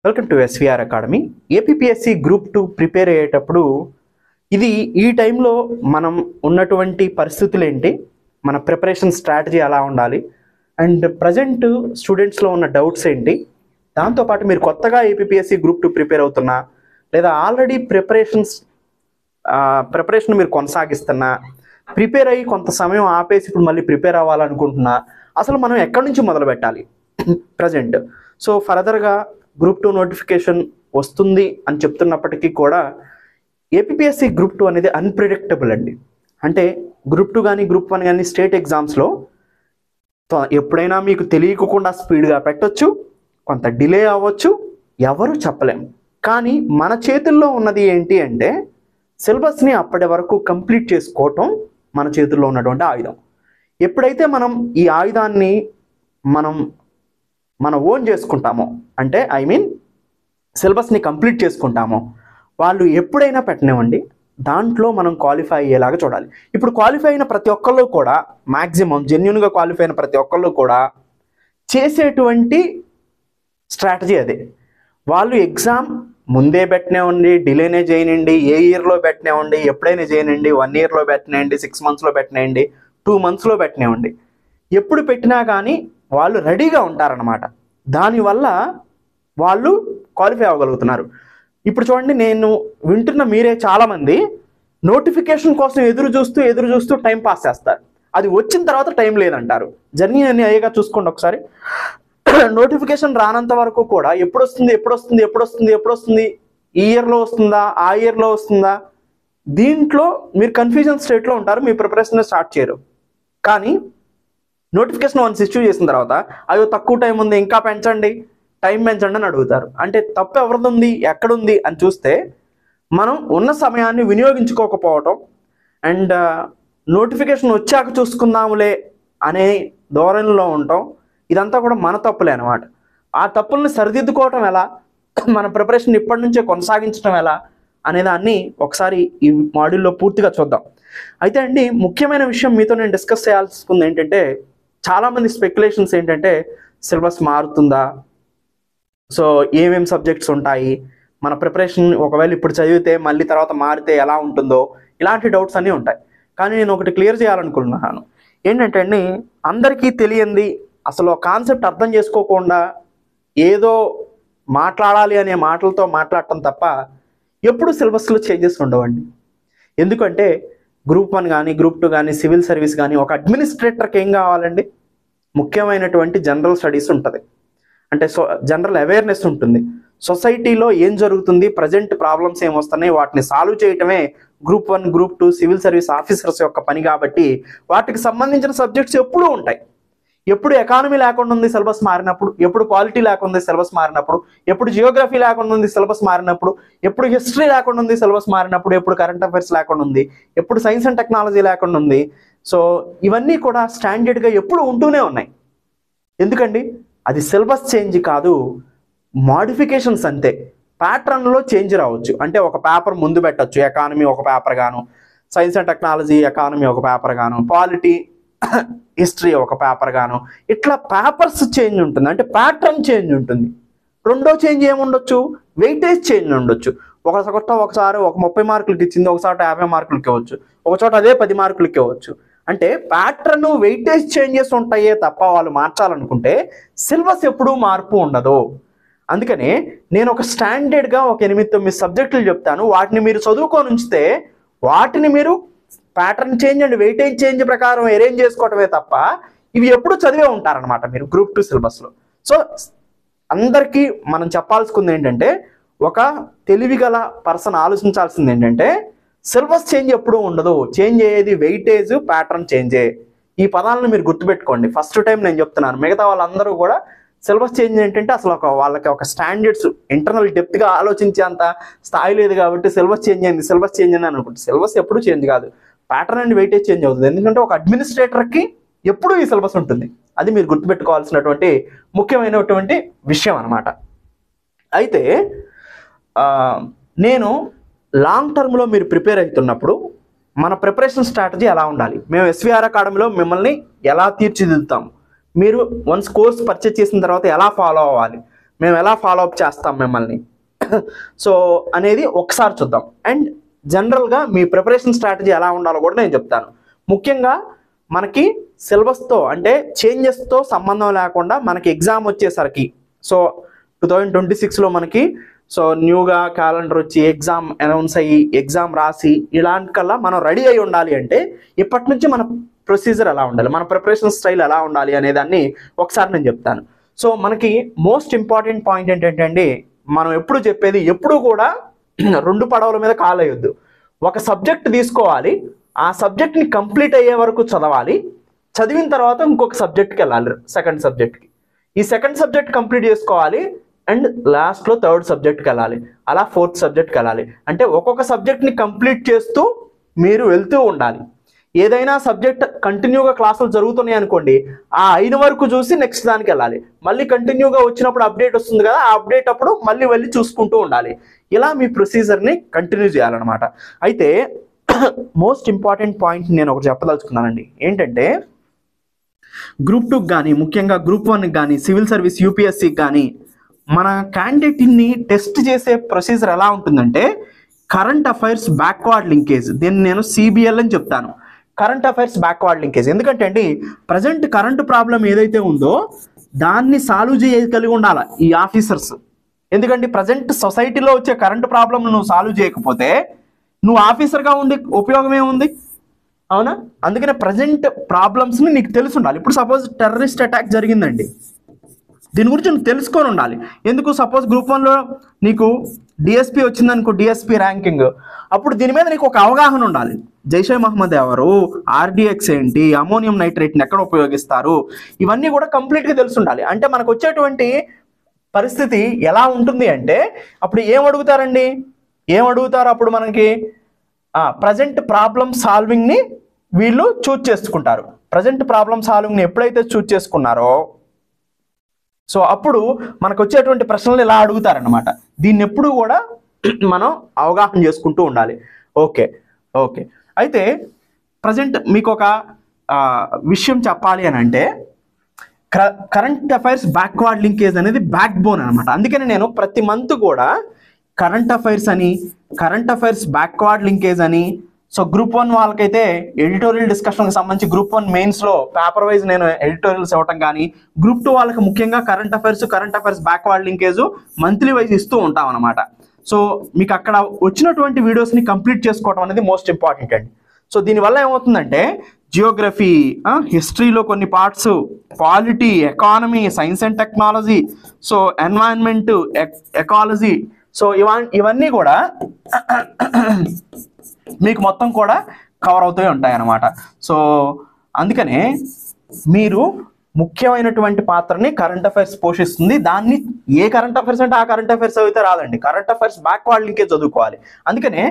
Welcome to SVR academy. APPSC group 2 prepare అయ్యేటప్పుడు ఈ టైంలో మనం ఉన్నటువంటి పరిస్థితులు ఏంటి, మన ప్రిపరేషన్ స్ట్రాటజీ ఎలా ఉండాలి, అండ్ ప్రజెంట్ స్టూడెంట్స్లో ఉన్న డౌట్స్ ఏంటి, దాంతోపాటు మీరు కొత్తగా ఏపీపీఎస్సీ గ్రూప్ 2 ప్రిపేర్ అవుతున్నా లేదా ఆల్రెడీ ప్రిపరేషన్ మీరు కొనసాగిస్తున్నా, ప్రిపేర్ అయ్యి కొంత సమయం ఆపేసి ఇప్పుడు మళ్ళీ ప్రిపేర్ అవ్వాలనుకుంటున్నా, అసలు మనం ఎక్కడి నుంచి మొదలు పెట్టాలి ప్రజెంట్. సో ఫర్దర్గా గ్రూప్ 2 నోటిఫికేషన్ వస్తుంది అని చెప్తున్నప్పటికీ కూడా ఏపీపీఎస్సీ గ్రూప్ 2 అనేది అన్ప్రిడిక్టబుల్ అండి. అంటే గ్రూప్ 2 కానీ గ్రూప్ 1 కానీ స్టేట్ ఎగ్జామ్స్లో ఎప్పుడైనా మీకు తెలియకుండా స్పీడ్గా పెట్టొచ్చు, కొంత డిలే అవ్వచ్చు, ఎవరు చెప్పలేము. కానీ మన చేతుల్లో ఉన్నది ఏంటి అంటే సిలబస్ని అప్పటి వరకు కంప్లీట్ చేసుకోవటం మన చేతుల్లో ఉన్నటువంటి ఆయుధం. ఎప్పుడైతే మనం ఈ ఆయుధాన్ని మనం ఓన్ చేసుకుంటామో, అంటే సిలబస్ని కంప్లీట్ చేసుకుంటామో, వాళ్ళు ఎప్పుడైనా పెట్టనివ్వండి, దాంట్లో మనం క్వాలిఫై అయ్యేలాగా చూడాలి. ఇప్పుడు క్వాలిఫై అయిన ప్రతి ఒక్కళ్ళు కూడా మ్యాక్సిమం జెన్యున్గా క్వాలిఫై అయిన ప్రతి ఒక్కళ్ళు కూడా చేసేటువంటి స్ట్రాటజీ అదే. వాళ్ళు ఎగ్జామ్ ముందే పెట్టనివ్వండి, డిలేనే చేయనండి, ఏ ఇయర్లో పెట్టనివ్వండి, ఎప్పుడైనా చేయనండి, 1 ఇయర్లో పెట్టనివ్వండి, 6 మంత్స్లో పెట్టనివ్వండి, 2 మంత్స్లో పెట్టనివ్వండి, ఎప్పుడు పెట్టినా కానీ వాళ్ళు రెడీగా ఉంటారనమాట. దానివల్ల వాళ్ళు క్వాలిఫై అవ్వగలుగుతున్నారు. ఇప్పుడు చూడండి, నేను వింటున్న మీరే చాలామంది నోటిఫికేషన్ కోసం ఎదురు చూస్తూ టైం పాస్ చేస్తారు. అది వచ్చిన తర్వాత టైం లేదంటారు. జర్నీ అని అయ్యేగా చూసుకోండి ఒకసారి. నోటిఫికేషన్ రానంత వరకు కూడా ఎప్పుడు వస్తుంది, ఈ ఇయర్లో వస్తుందా, ఆ ఇయర్లో వస్తుందా, దీంట్లో మీరు కన్ఫ్యూజన్ స్టేట్లో ఉంటారు, మీ ప్రిపరేషన్ స్టార్ట్ చేయరు. కానీ నోటిఫికేషన్ వన్స్ ఇష్యూ చేసిన తర్వాత అయ్యో తక్కువ టైం ఉంది, ఇంకా టైం పెంచండి అని అడుగుతారు. అంటే తప్పు ఎవరిది, ఎక్కడుంది అని చూస్తే మనం ఉన్న సమయాన్ని వినియోగించుకోకపోవటం అండ్ నోటిఫికేషన్ వచ్చాక చూసుకుందాములే అనే ధోరణిలో ఉండటం, ఇదంతా కూడా మన తప్పులే అనమాట. ఆ తప్పుల్ని సరిదిద్దుకోవటం ఎలా, మన ప్రిపరేషన్ ఇప్పటి నుంచే కొనసాగించడం ఎలా అనే దాన్ని ఒకసారి ఈ మాడ్యూల్లో పూర్తిగా చూద్దాం. అయితే అండి, ముఖ్యమైన విషయం మీతో నేను డిస్కస్ చేయాల్సింది ఏంటంటే, చాలామంది స్పెక్యులేషన్స్ ఏంటంటే సిలబస్ మారుతుందా, సో ఏమేమి సబ్జెక్ట్స్ ఉంటాయి, మన ప్రిపరేషన్ ఒకవేళ ఇప్పుడు చదివితే మళ్ళీ తర్వాత మారితే ఎలా ఉంటుందో, ఇలాంటి డౌట్స్ అన్నీ ఉంటాయి. కానీ నేను ఒకటి క్లియర్ చేయాలనుకుంటున్నాను. ఏంటంటే అండి, అందరికీ తెలియంది, అసలు కాన్సెప్ట్ అర్థం చేసుకోకుండా ఏదో మాట్లాడాలి అనే మాటలతో మాట్లాడటం తప్ప ఎప్పుడు సిలబస్లో చేంజెస్ ఉండవండి. ఎందుకంటే గ్రూప్ 1 కానీ గ్రూప్ 2 కానీ సివిల్ సర్వీస్ కానీ ఒక అడ్మినిస్ట్రేటర్కి ఏం కావాలండి, ముఖ్యమైనటువంటి జనరల్ స్టడీస్ ఉంటుంది, అంటే జనరల్ అవేర్నెస్ ఉంటుంది. సొసైటీలో ఏం జరుగుతుంది, ప్రజెంట్ ప్రాబ్లమ్స్ ఏమొస్తున్నాయి, వాటిని సాల్వ్ చేయటమే group 1 group 2 civil service officers యొక్క పని. కాబట్టి వాటికి సంబంధించిన సబ్జెక్ట్స్ ఎప్పుడూ ఉంటాయి. ఎప్పుడు ఎకానమీ లేకుండా ఉంది సిలబస్ మారినప్పుడు, ఎప్పుడు పాలిటీ లేకుండా సిలబస్ మారినప్పుడు, ఎప్పుడు జియోగ్రఫీ లేకుండా ఉంది సిలబస్ మారినప్పుడు, ఎప్పుడు హిస్టరీ లేకుండా ఉంది సిలబస్ మారినప్పుడు, ఎప్పుడు కరెంట్ అఫైర్స్ లేకుండా ఉంది, ఎప్పుడు సైన్స్ అండ్ టెక్నాలజీ లేకుండా ఉంది. సో ఇవన్నీ కూడా స్టాండర్డ్గా ఎప్పుడు ఉంటూనే ఉన్నాయి. ఎందుకండి, అది సిలబస్ చేంజ్ కాదు, మాడిఫికేషన్స్ అంతే. ప్యాటర్న్లో చేంజ్ రావచ్చు. అంటే ఒక పేపర్ ముందు పెట్టచ్చు, ఎకానమీ ఒక పేపర్ గాను, సైన్స్ అండ్ టెక్నాలజీ ఎకానమీ ఒక పేపర్ గాను, పాలిటీ హిస్టరీ ఒక పేపర్ గాను, ఇట్లా పేపర్స్ చేంజ్ ఉంటుంది, అంటే ప్యాటర్న్ చేంజ్ ఉంటుంది. రెండో చేంజ్ ఏముండొచ్చు, వెయిటేజ్ చేంజ్ ఉండొచ్చు. ఒకసారి ఒక 30 మార్కులకి ఇచ్చింది, ఒకసారి 50 మార్కులకి ఇవ్వచ్చు, ఒక చోట అదే 10 మార్కులకి ఇవ్వచ్చు. అంటే ప్యాటర్న్ వెయిటేజ్ చేంజెస్ ఉంటాయే తప్ప వాళ్ళు మార్చాలనుకుంటే సిలబస్ ఎప్పుడూ మార్పు ఉండదు. అందుకనే నేను ఒక స్టాండర్డ్గా ఒక 8-9 సబ్జెక్టులు చెప్తాను, వాటిని మీరు చదువుకొని ఉంచితే వాటిని మీరు pattern change and weightage change ప్రకారం అరేంజ్ చేసుకోవటమే తప్ప ఇవి ఎప్పుడు చదివే ఉంటారనమాట మీరు గ్రూప్ 2 సిలబస్లో. సో అందరికీ మనం చెప్పాల్సింది ఏంటంటే, ఒక తెలివిగల పర్సన్ ఆలోచించాల్సింది ఏంటంటే, సిలబస్ చేంజ్ ఎప్పుడూ ఉండదు, చేంజ్ అయ్యేది వెయిటేజ్, ప్యాటర్న్ చేంజే. ఈ పదాలను మీరు గుర్తుపెట్టుకోండి. ఫస్ట్ టైం నేను చెప్తున్నాను, మిగతా వాళ్ళందరూ కూడా సిలబస్ చేంజ్ ఏంటంటే అసలు వాళ్ళకి ఒక స్టాండర్డ్స్ ఇంటర్నల్ డెప్త్గా ఆలోచించే అంత స్థాయి లేదు కాబట్టి సిలబస్ చేంజ్ అయింది అనుకుంటే సిలబస్ ఎప్పుడు చేంజ్ కాదు, ప్యాటర్న్ అండ్ వెయిటేజ్ చేంజ్ అవుతుంది. ఎందుకంటే ఒక అడ్మినిస్ట్రేటర్కి ఎప్పుడూ ఈ సిలబస్ ఉంటుంది. అది మీరు గుర్తుపెట్టుకోవాల్సినటువంటి ముఖ్యమైనటువంటి విషయం అనమాట. అయితే నేను లాంగ్ టర్మ్లో మీరు ప్రిపేర్ అవుతున్నప్పుడు మన ప్రిపరేషన్ స్ట్రాటజీ ఎలా ఉండాలి, మేము ఎస్విఆర్ అకాడమీలో మిమ్మల్ని ఎలా తీర్చిదిద్దుతాము, మీరు వన్స్ కోర్స్ పర్చేజ్ చేసిన తర్వాత ఎలా ఫాలో అవ్వాలి, మేము ఎలా ఫాలో అప్ చేస్తాం మిమ్మల్ని సో అనేది ఒకసారి చూద్దాం. అండ్ జనరల్గా మీ ప్రిపరేషన్ స్ట్రాటజీ ఎలా ఉండాలో కూడా నేను చెప్తాను. ముఖ్యంగా మనకి సిలబస్తో అంటే చేంజెస్తో సంబంధం లేకుండా మనకి ఎగ్జామ్ వచ్చేసరికి సో 2026లో మనకి సో న్యూగా క్యాలెండర్ వచ్చి ఎగ్జామ్ అనౌన్స్ అయ్యి ఎగ్జామ్ రాసి ఇలాంటి కల్లా మనం రెడీ అయి ఉండాలి అంటే ఇప్పటి నుంచి మన ప్రొసీజర్ ఎలా ఉండాలి, మన ప్రిపరేషన్ స్టైల్ ఎలా ఉండాలి అనేదాన్ని ఒకసారి నేను చెప్తాను. సో మనకి మోస్ట్ ఇంపార్టెంట్ పాయింట్ ఏంటంటే అండి, మనం ఎప్పుడు చెప్పేది ఎప్పుడు కూడా 2 పడవల మీద కాలేయొద్దు. ఒక సబ్జెక్ట్ తీసుకోవాలి, ఆ సబ్జెక్ట్ని కంప్లీట్ అయ్యే వరకు చదవాలి, చదివిన తర్వాత ఇంకొక సబ్జెక్ట్కి వెళ్ళాలి, సెకండ్ సబ్జెక్ట్కి. ఈ సెకండ్ సబ్జెక్ట్ కంప్లీట్ చేసుకోవాలి అండ్ లాస్ట్లో థర్డ్ సబ్జెక్ట్కి వెళ్ళాలి, అలా ఫోర్త్ సబ్జెక్ట్కి వెళ్ళాలి. అంటే ఒక్కొక్క సబ్జెక్ట్ని కంప్లీట్ చేస్తూ మీరు వెళ్తూ ఉండాలి. ఏదైనా సబ్జెక్ట్ కంటిన్యూగా క్లాసులు జరుగుతున్నాయి అనుకోండి, ఆ 5 వరకు చూసి నెక్స్ట్ దానికి వెళ్ళాలి. మళ్ళీ కంటిన్యూగా వచ్చినప్పుడు అప్డేట్ వస్తుంది కదా, ఆ అప్డేట్ అప్పుడు మళ్ళీ వెళ్ళి చూసుకుంటూ ఉండాలి. ఇలా మీ ప్రొసీజర్ని కంటిన్యూ చేయాలన్నమాట. అయితే మోస్ట్ ఇంపార్టెంట్ పాయింట్ నేను ఒకటి చెప్పదలుచుకున్నానండి. ఏంటంటే గ్రూప్ 2కి కానీ ముఖ్యంగా గ్రూప్ 1కి కానీ సివిల్ సర్వీస్ యూపీఎస్సికి కానీ మన క్యాండిడేట్ని టెస్ట్ చేసే ప్రొసీజర్ ఎలా ఉంటుందంటే కరెంట్ అఫైర్స్ బ్యాక్వర్డ్ లింకేజ్. దీన్ని నేను సిబిఎల్ అని చెప్తాను, కరెంట్ అఫైర్స్ బ్యాక్వర్డ్ లింకేజ్. ఎందుకంటే అండి ప్రజెంట్ కరెంట్ ప్రాబ్లం ఏదైతే ఉందో దాన్ని సాల్వ్ చేయగలిగి ఉండాలి ఈ ఆఫీసర్స్. ఎందుకంటే ప్రజెంట్ సొసైటీలో వచ్చే కరెంట్ ప్రాబ్లం నువ్వు సాల్వ్ చేయకపోతే నువ్వు ఆఫీసర్గా ఉండి ఉపయోగం ఏముంది, అవునా? అందుకనే ప్రజెంట్ ప్రాబ్లమ్స్ని నీకు తెలిసి ఉండాలి. ఇప్పుడు సపోజ్ టెర్రరిస్ట్ అటాక్ జరిగిందండి, దీని గురించి నువ్వు తెలుసుకొని ఉండాలి. ఎందుకు? సపోజ్ గ్రూప్ 1లో నీకు డిఎస్పీ వచ్చిందనుకో, డిఎస్పీ ర్యాంకింగ్, అప్పుడు దీని మీద నీకు ఒక అవగాహన ఉండాలి. జైషే మహమ్మద్ ఎవరు, ఆర్డిఎక్స్ ఏంటి, అమోనియం నైట్రేట్ని ఎక్కడ ఉపయోగిస్తారు, ఇవన్నీ కూడా కంప్లీట్గా తెలిసి ఉండాలి. అంటే మనకు వచ్చేటువంటి పరిస్థితి ఎలా ఉంటుంది అంటే అప్పుడు ఏం అడుగుతారు అప్పుడు మనకి ప్రజెంట్ ప్రాబ్లమ్ సాల్వింగ్ని వీళ్ళు చూజ్ చేసుకుంటారు. ప్రజెంట్ ప్రాబ్లమ్ సాల్వింగ్ని ఎప్పుడైతే చూజ్ చేసుకున్నారో సో అప్పుడు మనకు వచ్చేటువంటి ప్రశ్నలు ఇలా అడుగుతారనమాట. దీన్ని ఎప్పుడు కూడా మనం అవగాహన చేసుకుంటూ ఉండాలి. ఓకే. అయితే ప్రజెంట్ మీకు ఒక విషయం చెప్పాలి అని అంటే కరెంట్ అఫైర్స్ బ్యాక్వర్డ్ లింకేజ్ అనేది బ్యాక్ బోన్ అనమాట. అందుకని నేను ప్రతి మంత్ కూడా కరెంట్ అఫైర్స్ అని, కరెంట్ అఫైర్స్ బ్యాక్వర్డ్ లింకేజ్ అని, సో గ్రూప్ 1 వాళ్ళకైతే ఎడిటోరియల్ డిస్కషన్కి సంబంధించి గ్రూప్ 1 మెయిన్స్లో పేపర్ వైజ్ నేను ఎడిటోరియల్స్ ఇవ్వటం కానీ, గ్రూప్ 2 వాళ్ళకి ముఖ్యంగా current affairs backward linkage monthly wise ఇస్తూ ఉంటాం అనమాట. సో మీకు అక్కడ వచ్చినటువంటి వీడియోస్ని కంప్లీట్ చేసుకోవడం అనేది మోస్ట్ ఇంపార్టెంట్ అండి. సో దీనివల్ల ఏమవుతుందంటే జియోగ్రఫీ, హిస్టరీలో కొన్ని parts, polity, economy, science and technology, so environment, ecology, so ఇవన్నీ కూడా మీకు మొత్తం కూడా కవర్ అవుతూ ఉంటాయి అన్నమాట. సో అందుకనే మీరు ముఖ్యమైనటువంటి పాత్రని కరెంట్ అఫైర్స్ పోషిస్తుంది. దాన్ని ఏ కరెంట్ అఫైర్స్ అంటే ఆ కరెంట్ అఫైర్స్ అయితే రాదండి, కరెంట్ అఫైర్స్ బ్యాక్వర్డ్ లింకేజ్ చదువుకోవాలి. అందుకనే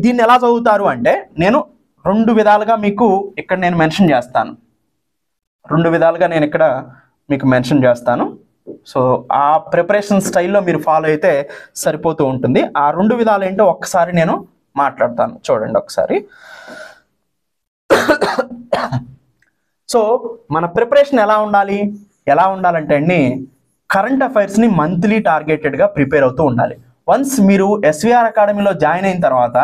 దీన్ని ఎలా చదువుతారు అంటే నేను 2 విధాలుగా మీకు ఇక్కడ నేను మెన్షన్ చేస్తాను. 2 విధాలుగా నేను ఇక్కడ మీకు మెన్షన్ చేస్తాను. సో ఆ ప్రిపరేషన్ స్టైల్లో మీరు ఫాలో అయితే సరిపోతూ ఉంటుంది. ఆ 2 విధాలు ఏంటో ఒక్కసారి నేను మాట్లాడతాను, చూడండి ఒకసారి. సో మన ప్రిపరేషన్ ఎలా ఉండాలంటే అండి కరెంట్ అఫైర్స్ని మంత్లీ టార్గెటెడ్గా ప్రిపేర్ అవుతూ ఉండాలి. వన్స్ మీరు ఎస్విఆర్ అకాడమీలో జాయిన్ అయిన తర్వాత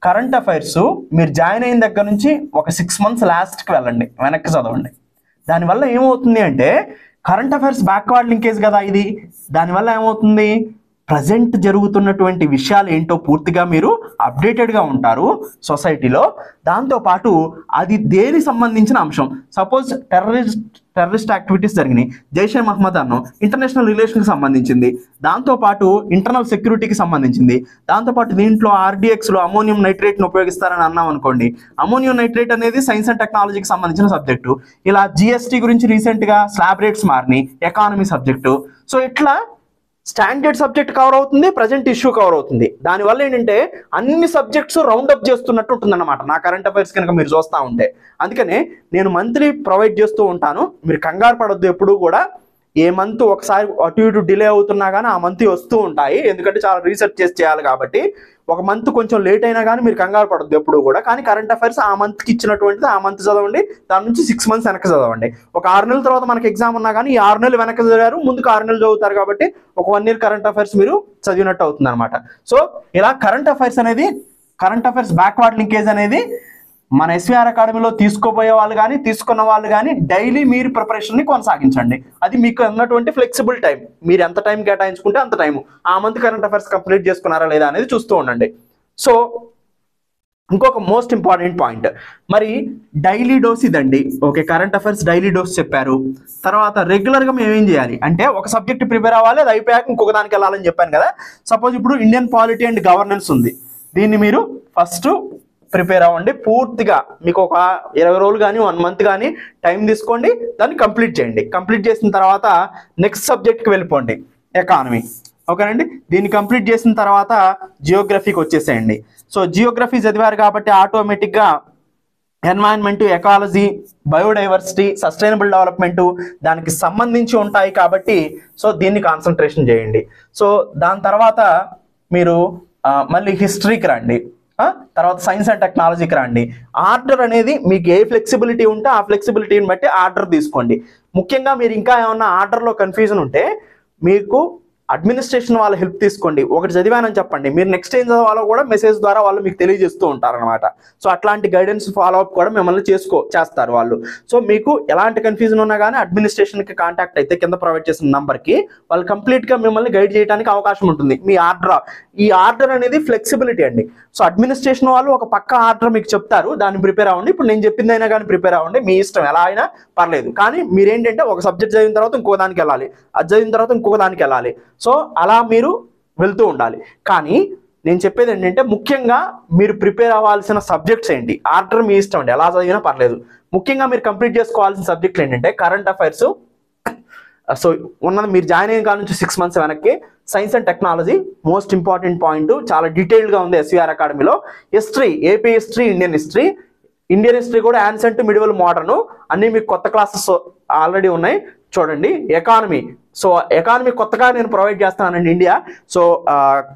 కరెంట్ అఫైర్స్ మీరు జాయిన్ అయిన దగ్గర నుంచి ఒక 6 months లాస్ట్కి వెళ్ళండి, వెనక్కి చదవండి. దానివల్ల ఏమవుతుంది అంటే కరెంట్ అఫైర్స్ బ్యాక్వర్డ్ లింకేజ్ కదా ఇది, దానివల్ల ఏమవుతుంది ప్రజెంట్ జరుగుతున్నటువంటి విషయాలు ఏంటో పూర్తిగా మీరు అప్డేటెడ్గా ఉంటారు సొసైటీలో. దాంతోపాటు అది దేనికి సంబంధించిన అంశం, సపోజ్ టెర్రరిస్ట్ యాక్టివిటీస్ జరిగినాయి, జైషే మహమ్మద్ అన్నో ఇంటర్నేషనల్ రిలేషన్కి సంబంధించింది, దాంతోపాటు ఇంటర్నల్ సెక్యూరిటీకి సంబంధించింది, దాంతోపాటు దీంట్లో ఆర్డిఎక్స్లో అమోనియం నైట్రేట్ను ఉపయోగిస్తారని అన్నాం అనుకోండి. అమోనియం నైట్రేట్ అనేది సైన్స్ అండ్ టెక్నాలజీకి సంబంధించిన సబ్జెక్టు. ఇలా జిఎస్టీ గురించి రీసెంట్గా స్లాబ్ రేట్స్ మారినాయి, ఎకానమీ సబ్జెక్టు. సో ఇట్లా స్టాండర్డ్ సబ్జెక్ట్ కవర్ అవుతుంది, ప్రజెంట్ ఇష్యూ కవర్ అవుతుంది. దానివల్ల ఏంటంటే అన్ని సబ్జెక్ట్స్ రౌండప్ చేస్తున్నట్టు ఉంటుందన్నమాట నా కరెంట్ అఫైర్స్ కనుక మీరు చూస్తూ ఉంటే. అందుకనే నేను మంత్లీ ప్రొవైడ్ చేస్తూ ఉంటాను, మీరు కంగారు పడొద్దు. ఎప్పుడు కూడా ఏ మంత్ ఒకసారి అటు ఇటు డిలే అవుతున్నా కానీ ఆ మంత్ వస్తూ ఉంటాయి, ఎందుకంటే చాలా రీసెర్చ్ చేయాలి కాబట్టి. ఒక మంత్ కొంచెం లేట్ అయినా కానీ మీరు కంగారు పడద్దు ఎప్పుడు కూడా. కానీ కరెంట్ అఫైర్స్ ఆ మంత్కి ఇచ్చినటువంటిది ఆ మంత్ చదవండి, దాని నుంచి 6 months వెనక్కి చదవండి. ఒక 6 నెలల తర్వాత మనకి ఎగ్జామ్ ఉన్నా కానీ ఈ 6 నెలలు వెనక్కి చదివారు, ముందుకు 6 నెలలు చదువుతారు కాబట్టి ఒక 1 year కరెంట్ అఫైర్స్ మీరు చదివినట్టు అవుతుంది అనమాట. సో ఇలా కరెంట్ అఫైర్స్ అనేది, కరెంట్ అఫైర్స్ బ్యాక్వర్డ్ లింకేజ్ అనేది మన ఎస్వీఆర్ అకాడమీలో తీసుకోబోయే వాళ్ళు కానీ తీసుకున్న వాళ్ళు కానీ డైలీ మీరు ప్రిపరేషన్ని కొనసాగించండి. అది మీకు ఉన్నటువంటి ఫ్లెక్సిబుల్ టైం, మీరు ఎంత టైం కేటాయించుకుంటే అంత టైం, ఆ మంత్ కరెంట్ అఫైర్స్ కంప్లీట్ చేసుకున్నారా లేదా అనేది చూస్తూ ఉండండి. సో ఇంకొక మోస్ట్ ఇంపార్టెంట్ పాయింట్, మరి డైలీ డోస్ ఇదండి. Okay, current affairs daily dose చెప్పారు. తర్వాత రెగ్యులర్గా మేము ఏం చేయాలి అంటే, ఒక సబ్జెక్ట్ ప్రిపేర్ అవ్వాలి, అది అయిపోయాక ఇంకొక దానికి వెళ్ళాలని చెప్పాను కదా. సపోజ్ ఇప్పుడు ఇండియన్ పాలిటీ అండ్ గవర్నెన్స్ ఉంది, దీన్ని మీరు ఫస్ట్ ప్రిపేర్ అవ్వండి పూర్తిగా. మీకు ఒక 20 రోజులు కానీ 1 month కానీ టైం తీసుకోండి, దాన్ని కంప్లీట్ చేయండి. కంప్లీట్ చేసిన తర్వాత నెక్స్ట్ సబ్జెక్ట్కి వెళ్ళిపోండి, ఎకానమీ. ఓకేనండి, దీన్ని కంప్లీట్ చేసిన తర్వాత జియోగ్రఫీకి వచ్చేసేయండి. సో జియోగ్రఫీ చదివారు కాబట్టి ఆటోమేటిక్గా environment, ecology, biodiversity, sustainable development దానికి సంబంధించి ఉంటాయి కాబట్టి సో దీన్ని కాన్సన్ట్రేషన్ చేయండి. సో దాని తర్వాత మీరు మళ్ళీ హిస్టరీకి రండి, తర్వాత సైన్స్ అండ్ టెక్నాలజీకి రండి. ఆర్డర్ అనేది మీకు ఏ ఫ్లెక్సిబిలిటీ ఉంటే ఆ ఫ్లెక్సిబిలిటీని బట్టి ఆర్డర్ తీసుకోండి. ముఖ్యంగా మీరు ఇంకా ఏమన్నా ఆర్డర్లో కన్ఫ్యూజన్ ఉంటే మీకు అడ్మినిస్ట్రేషన్ వాళ్ళ హెల్ప్ తీసుకోండి. ఒకటి చదివానని చెప్పండి, మీరు నెక్స్ట్ ఏం చదవాలో కూడా మెసేజ్ ద్వారా వాళ్ళు మీకు తెలియజేస్తూ ఉంటారనమాట. సో అట్లాంటి గైడెన్స్ ఫాలో అప్ కూడా మిమ్మల్ని చేస్తారు వాళ్ళు. సో మీకు ఎలాంటి కన్ఫ్యూజన్ ఉన్నా కానీ అడ్మినిస్ట్రేషన్కి కాంటాక్ట్ అయితే కింద ప్రొవైడ్ చేసిన నంబర్కి వాళ్ళు కంప్లీట్గా మిమ్మల్ని గైడ్ చేయడానికి అవకాశం ఉంటుంది. మీ ఆర్డర్, ఈ ఆర్డర్ అనేది ఫ్లెక్సిబిలిటీ అండి. సో అడ్మినిస్ట్రేషన్ వాళ్ళు ఒక పక్క ఆర్డర్ మీకు చెప్తారు, దాన్ని ప్రిపేర్ అవ్వండి. ఇప్పుడు నేను చెప్పింది అయినా కానీ ప్రిపేర్ అవ్వండి, మీ ఇష్టం, ఎలా అయినా పర్లేదు. కానీ మీరేంటంటే ఒక సబ్జెక్ట్ చదివిన తర్వాత ఇంకో దానికి వెళ్ళాలి, అది చదివిన తర్వాత ఇంకొక దానికి వెళ్ళాలి. సో అలా మీరు వెళ్తూ ఉండాలి. కానీ నేను చెప్పేది ఏంటంటే, ముఖ్యంగా మీరు ప్రిపేర్ అవ్వాల్సిన సబ్జెక్ట్స్ ఏంటి, ఆర్డర్ మీ ఇష్టం అండి, ఎలా చదివినా పర్లేదు. ముఖ్యంగా మీరు కంప్లీట్ చేసుకోవాల్సిన సబ్జెక్టులు ఏంటంటే కరెంట్ అఫైర్స్. సో ఉన్నది మీరు జాయిన్ అయిన కాడ నుంచి 6 months వెనక్కి science and technology most important point, చాలా డీటెయిల్డ్గా ఉంది ఎస్వీఆర్ అకాడమీలో. History, AP history, Indian history. Indian history కూడా యాన్సెంట్, మిడివల్, మోడర్న్ అన్నీ మీకు కొత్త క్లాసెస్ ఆల్రెడీ ఉన్నాయి చూడండి. ఎకానమీ, సో ఎకానమీ కొత్తగా నేను ప్రొవైడ్ చేస్తానండి ఇండియా. సో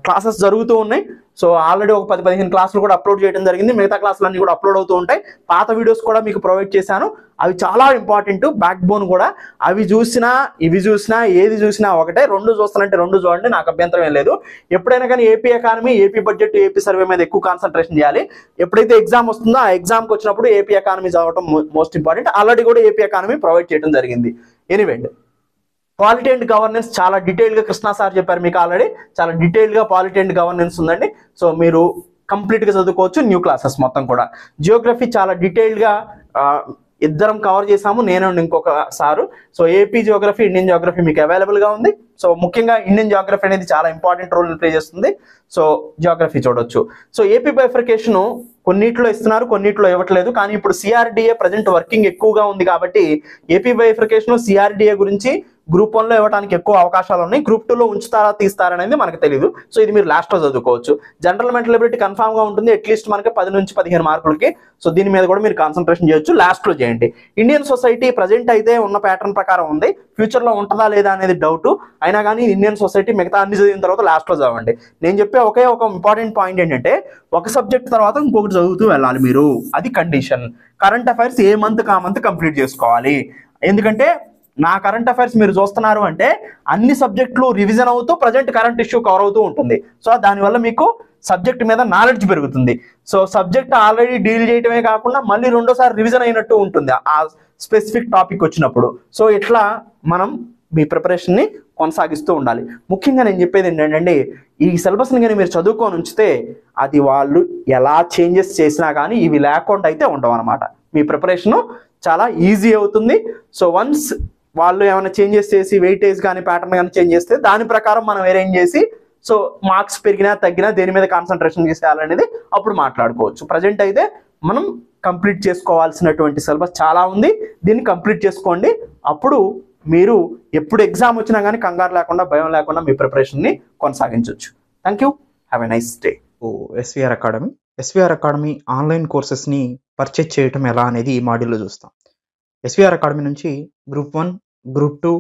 క్లాసెస్ జరుగుతూ ఉన్నాయి. సో ఆల్రెడీ ఒక 10-15 క్లాసులు కూడా అప్లోడ్ చేయడం జరిగింది, మిగతా క్లాసులు అన్నీ కూడా అప్లోడ్ అవుతూ ఉంటాయి. పాత వీడియోస్ కూడా మీకు ప్రొవైడ్ చేశాను, అవి చాలా ఇంపార్టెంట్, బ్యాక్ బోన్ కూడా. అవి చూసినా ఇవి చూసినా ఏది చూసినా ఒకటే, 2 చూస్తానంటే 2 చూడండి, నాకు అభ్యంతరం ఏం లేదు. ఎప్పుడైనా కానీ AP economy, AP budget, AP survey మీద ఎక్కువ కాన్సన్ట్రేషన్ చేయాలి. ఎప్పుడైతే ఎగ్జామ్ వస్తుందో ఆ ఎగ్జామ్కి వచ్చినప్పుడు ఏపీ ఎకానమీ చదవడం మోస్ట్ ఇంపార్టెంట్. ఆల్రెడీ కూడా ఏపీ ఎకానమీ ప్రొవైడ్ చేయడం జరిగింది. ఎనీవే, పాలిటీ అండ్ గవర్నెన్స్ చాలా డీటెయిల్గా కృష్ణా సార్ చెప్పారు మీకు ఆల్రెడీ, చాలా డీటెయిల్గా పాలిటీ అండ్ గవర్నెన్స్ ఉందండి. సో మీరు కంప్లీట్గా చదువుకోవచ్చు న్యూ క్లాసెస్ మొత్తం కూడా. జియోగ్రఫీ చాలా డీటెయిల్గా ఇద్దరం కవర్ చేసాము, నేను ఇంకొక sir. So AP Geography, Indian Geography మీకు అవైలబుల్గా ఉంది. సో ముఖ్యంగా ఇండియన్ జియోగ్రఫీ అనేది చాలా ఇంపార్టెంట్ రోల్ ప్లే చేస్తుంది. సో జియోగ్రఫీ చూడొచ్చు. సో ఏపీ బైఫర్కేషన్ కొన్నిట్లో ఇస్తున్నారు, కొన్నిట్లో ఇవ్వట్లేదు. కానీ ఇప్పుడు సిఆర్డిఏ ప్రజెంట్ వర్కింగ్ ఎక్కువగా ఉంది కాబట్టి ఏపీ బైఫర్కేషన్, సిఆర్డిఏ గురించి గ్రూప్ 1లో ఇవ్వడానికి ఎక్కువ అవకాశాలు ఉన్నాయి. గ్రూప్ 2లో ఉంచుతారా తీస్తారనేది మనకు తెలియదు. సో ఇది మీరు లాస్ట్లో చదువుకోవచ్చు. జనరల్ మెంటల్ ఎబిలిటీ కన్ఫామ్గా ఉంటుంది, అట్లీస్ట్ మనకి 10 నుంచి 15 మార్కులకి. సో దీని మీద కూడా మీరు కాన్సన్ట్రేషన్ చేయొచ్చు, లాస్ట్లో చేయండి. ఇండియన్ సొసైటీ ప్రజెంట్ అయితే ఉన్న ప్యాటర్న్ ప్రకారం ఉంది, ఫ్యూచర్లో ఉంటుందా లేదా అనేది డౌట్. అయినా కానీ ఇండియన్ సొసైటీ మిగతా అన్ని చదివిన తర్వాత లాస్ట్లో చదవండి. నేను చెప్పే ఒక ఇంపార్టెంట్ పాయింట్ ఏంటంటే, ఒక సబ్జెక్ట్ తర్వాత ఇంకొకటి చదువుతూ వెళ్ళాలి మీరు, అది కండిషన్. కరెంట్ అఫైర్స్ ఏ మంత్ కా మంత్ కంప్లీట్ చేసుకోవాలి. ఎందుకంటే నా కరెంట్ అఫైర్స్ మీరు చూస్తున్నారు అంటే అన్ని సబ్జెక్టులు రివిజన్ అవుతూ ప్రజెంట్ కరెంట్ ఇష్యూ కవర్ అవుతూ ఉంటుంది. సో దానివల్ల మీకు సబ్జెక్ట్ మీద నాలెడ్జ్ పెరుగుతుంది. సో సబ్జెక్ట్ ఆల్రెడీ డీల్ చేయటమే కాకుండా మళ్ళీ రెండోసారి రివిజన్ అయినట్టు ఉంటుంది ఆ స్పెసిఫిక్ టాపిక్ వచ్చినప్పుడు. సో ఇట్లా మనం మీ ప్రిపరేషన్ని కొనసాగిస్తూ ఉండాలి. ముఖ్యంగా నేను చెప్పేది ఏంటంటే, ఈ సిలబస్ని కానీ మీరు చదువుకొని ఉంచితే అది వాళ్ళు ఎలా చేంజెస్ చేసినా కానీ ఇవి లేకుండా అయితే ఉండవు అనమాట. మీ ప్రిపరేషను చాలా ఈజీ అవుతుంది. సో వన్స్ వాళ్ళు ఏమైనా చేంజెస్ చేసి వెయిటేజ్ కానీ ప్యాటర్న్ కానీ చేంజ్ చేస్తే దాని ప్రకారం మనం అరేంజ్ చేసి సో మార్క్స్ పెరిగినా తగ్గినా దేని మీద కాన్సన్ట్రేషన్ చేసేయాలనేది అప్పుడు మాట్లాడుకోవచ్చు. ప్రజెంట్ అయితే మనం కంప్లీట్ చేసుకోవాల్సినటువంటి సిలబస్ చాలా ఉంది, దీన్ని కంప్లీట్ చేసుకోండి. అప్పుడు మీరు ఎప్పుడు ఎగ్జామ్ వచ్చినా కానీ కంగారు లేకుండా, భయం లేకుండా మీ ప్రిపరేషన్ని కొనసాగించవచ్చు. Thank you, have a nice day. SVR academy online కోర్సెస్ని పర్చేజ్ చేయటం ఎలా అనేది ఈ మాడ్యూల్లో చూస్తాం. ఎస్వీఆర్ అకాడమీ నుంచి గ్రూప్ 1, గ్రూప్ 2,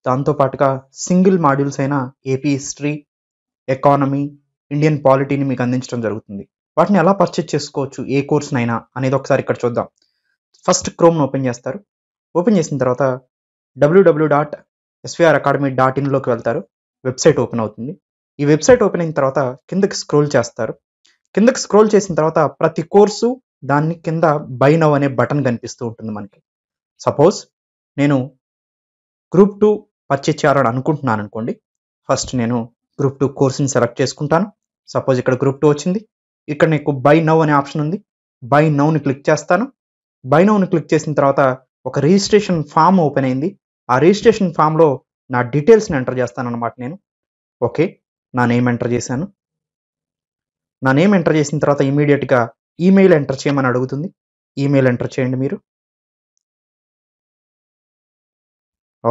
దాంతోపాటుగా సింగిల్ మాడ్యూల్స్ అయిన ఏపీ హిస్టరీ, ఎకానమీ, ఇండియన్ పాలిటీని మీకు అందించడం జరుగుతుంది. వాటిని ఎలా పర్చేజ్ చేసుకోవచ్చు ఏ కోర్సునైనా అనేది ఒకసారి ఇక్కడ చూద్దాం. ఫస్ట్ క్రోమ్ను ఓపెన్ చేస్తారు. ఓపెన్ చేసిన తర్వాత www.svracademy.in వెళ్తారు. వెబ్సైట్ ఓపెన్ అవుతుంది. ఈ వెబ్సైట్ ఓపెన్ అయిన తర్వాత కిందకి స్క్రోల్ చేస్తారు. కిందకి స్క్రోల్ చేసిన తర్వాత ప్రతి కోర్సు దాన్ని కింద బై నౌ అనే బటన్ కనిపిస్తూ ఉంటుంది మనకి. సపోజ్ నేను గ్రూప్ 2 పర్చేజ్ చేయాలని అనుకుంటున్నాను అనుకోండి. ఫస్ట్ నేను గ్రూప్ 2 కోర్సుని సెలెక్ట్ చేసుకుంటాను. సపోజ్ ఇక్కడ గ్రూప్ 2 వచ్చింది. ఇక్కడ నీకు బై నౌ అనే ఆప్షన్ ఉంది. బై నౌని క్లిక్ చేస్తాను. బై నౌని క్లిక్ చేసిన తర్వాత ఒక రిజిస్ట్రేషన్ ఫామ్ ఓపెన్ అయింది. ఆ రిజిస్ట్రేషన్ ఫామ్లో నా డీటెయిల్స్ని ఎంటర్ చేస్తాను అనమాట నేను. ఓకే, నా నేమ్ ఎంటర్ చేశాను. నా నేమ్ ఎంటర్ చేసిన తర్వాత ఇమీడియట్గా ఈమెయిల్ ఎంటర్ చేయమని అడుగుతుంది. ఈమెయిల్ ఎంటర్ చేయండి మీరు.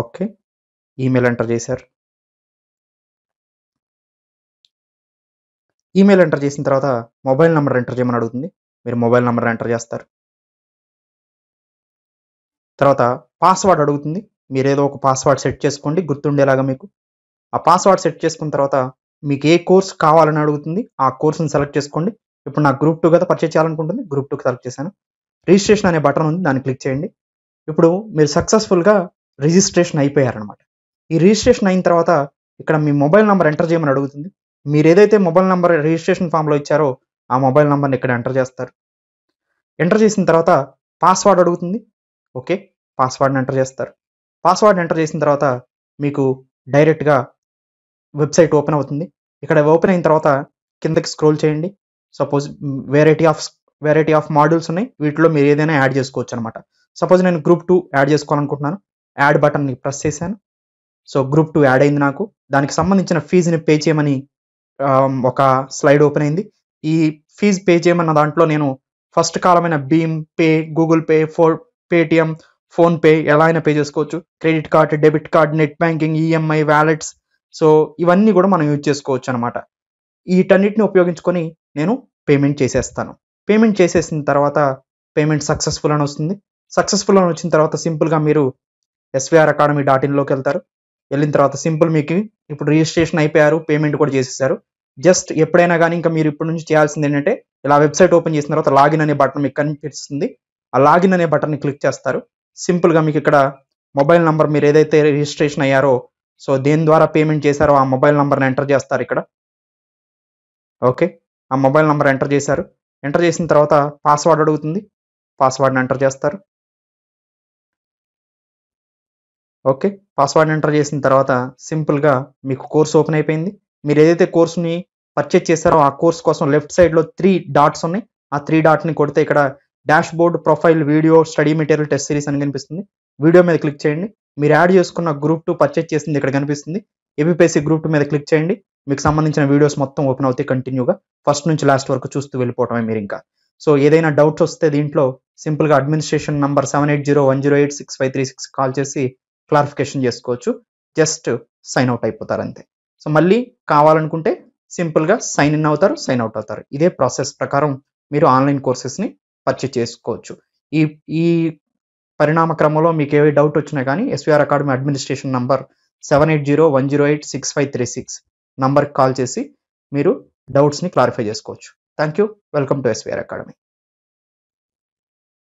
ఓకే, ఈమెయిల్ ఎంటర్ చేశారు. ఈమెయిల్ ఎంటర్ చేసిన తర్వాత మొబైల్ నెంబర్ ఎంటర్ చేయమని అడుగుతుంది. మీరు మొబైల్ నెంబర్ ఎంటర్ చేస్తారు. తర్వాత పాస్వర్డ్ అడుగుతుంది. మీరు ఏదో ఒక పాస్వర్డ్ సెట్ చేసుకోండి గుర్తుండేలాగా మీకు. ఆ పాస్వర్డ్ సెట్ చేసుకున్న తర్వాత మీకు ఏ కోర్స్ కావాలని అడుగుతుంది. ఆ కోర్సుని సెలెక్ట్ చేసుకోండి. ఇప్పుడు నాకు గ్రూప్ 2 కదా పర్చేజ్ చేయాలనుకుంటుంది. గ్రూప్ 2 సెలెక్ట్ చేశాను. రిజిస్ట్రేషన్ అనే బటన్ ఉంది, దాన్ని క్లిక్ చేయండి. ఇప్పుడు మీరు సక్సెస్ఫుల్గా రిజిస్ట్రేషన్ అయిపోయారనమాట. ఈ రిజిస్ట్రేషన్ అయిన తర్వాత ఇక్కడ మీ మొబైల్ నెంబర్ ఎంటర్ చేయమని అడుగుతుంది. మీరు ఏదైతే మొబైల్ నెంబర్ రిజిస్ట్రేషన్ ఫామ్లో ఇచ్చారో ఆ మొబైల్ నెంబర్ని ఇక్కడ ఎంటర్ చేస్తారు. ఎంటర్ చేసిన తర్వాత పాస్వర్డ్ అడుగుతుంది. ఓకే, పాస్వర్డ్ని ఎంటర్ చేస్తారు. పాస్వర్డ్ ఎంటర్ చేసిన తర్వాత మీకు డైరెక్ట్గా వెబ్సైట్ ఓపెన్ అవుతుంది. ఇక్కడ ఓపెన్ అయిన తర్వాత కిందకి స్క్రోల్ చేయండి. సపోజ్ వెరైటీ ఆఫ్ మాడ్యూల్స్ ఉన్నాయి. వీటిలో మీరు ఏదైనా యాడ్ చేసుకోవచ్చు అనమాట. సపోజ్ నేను గ్రూప్ 2 యాడ్ చేసుకోవాలనుకుంటున్నాను. యాడ్ బటన్ని ప్రెస్ చేశాను. సో గ్రూప్ 2 యాడ్ అయింది నాకు. దానికి సంబంధించిన ఫీజుని పే చేయమని ఒక స్లైడ్ ఓపెన్ అయింది. ఈ ఫీజు పే చేయమన్న దాంట్లో నేను ఫస్ట్ కాలమైన భీమ్ pay, Google pay, Paytm, PhonePe ఎలా అయినా పే చేసుకోవచ్చు. Credit card, debit card, net banking, EMI, wallets, so ఇవన్నీ కూడా మనం యూజ్ చేసుకోవచ్చు అనమాట. వీటన్నిటిని ఉపయోగించుకొని నేను పేమెంట్ చేసేస్తాను. పేమెంట్ చేసేసిన తర్వాత పేమెంట్ సక్సెస్ఫుల్ అని వస్తుంది. సక్సెస్ఫుల్ అని వచ్చిన తర్వాత సింపుల్గా మీరు svracademy.in వెళ్తారు. వెళ్ళిన తర్వాత సింపుల్ మీకు ఇప్పుడు రిజిస్ట్రేషన్ అయిపోయారు, పేమెంట్ కూడా చేసేసారు. జస్ట్ ఎప్పుడైనా కానీ ఇంకా మీరు ఇప్పటి నుంచి చేయాల్సింది ఏంటంటే ఇలా వెబ్సైట్ ఓపెన్ చేసిన తర్వాత లాగిన్ అనే బటన్ మీకు కనిపిస్తుంది. ఆ లాగిన్ అనే బటన్ని క్లిక్ చేస్తారు. సింపుల్గా మీకు ఇక్కడ మొబైల్ నెంబర్ మీరు ఏదైతే రిజిస్ట్రేషన్ అయ్యారో సో దేని ద్వారా పేమెంట్ చేశారో ఆ మొబైల్ నెంబర్ని ఎంటర్ చేస్తారు ఇక్కడ. ఓకే, ఆ మొబైల్ నెంబర్ ఎంటర్ చేశారు. ఎంటర్ చేసిన తర్వాత పాస్వర్డ్ అడుగుతుంది. పాస్వర్డ్ని ఎంటర్ చేస్తారు. ఓకే, పాస్వర్డ్ ఎంటర్ చేసిన తర్వాత సింపుల్గా మీకు కోర్స్ ఓపెన్ అయిపోయింది. మీరు ఏదైతే కోర్సుని పర్చేజ్ చేశారో ఆ కోర్స్ కోసం లెఫ్ట్ సైడ్లో 3 డాట్స్ ఉన్నాయి. ఆ 3 డాట్ని కొడితే ఇక్కడ dash board, profile, video, study material, test series అని కనిపిస్తుంది. వీడియో మీద క్లిక్ చేయండి. మీరు యాడ్ చేసుకున్న గ్రూప్ 2 పర్చేజ్ చేసింది ఇక్కడ కనిపిస్తుంది. ఏపీపీఎస్సీ గ్రూప్ 2 మీద క్లిక్ చేయండి. మీకు సంబంధించిన వీడియోస్ మొత్తం ఓపెన్ అవుతాయి కంటిన్యూగా. ఫస్ట్ నుంచి లాస్ట్ వరకు చూస్తూ వెళ్ళిపోవటమే మీరు ఇంకా. సో ఏదైనా డౌట్స్ వస్తే దీంట్లో సింపుల్గా అడ్మినిస్ట్రేషన్ నంబర్ 7801086536 కాల్ చేసి క్లారిఫికేషన్ చేసుకోవచ్చు. జస్ట్ సైన్ అవుట్ అయిపోతారు అంతే. సో మళ్ళీ కావాలనుకుంటే సింపుల్గా సైన్ ఇన్ అవుతారు, సైన్ అవుట్ అవుతారు. ఇదే ప్రాసెస్ ప్రకారం మీరు ఆన్లైన్ కోర్సెస్ని పర్చేజ్ చేసుకోవచ్చు. ఈ పరిణామ క్రమంలో మీకు ఏ డౌట్ వచ్చినా కానీ SVR అకాడమీ అడ్మినిస్ట్రేషన్ నంబర్ 7801086536 నంబర్కి కాల్ చేసి మీరు డౌట్స్ని క్లారిఫై చేసుకోవచ్చు. Thank you. Welcome to SVR academy.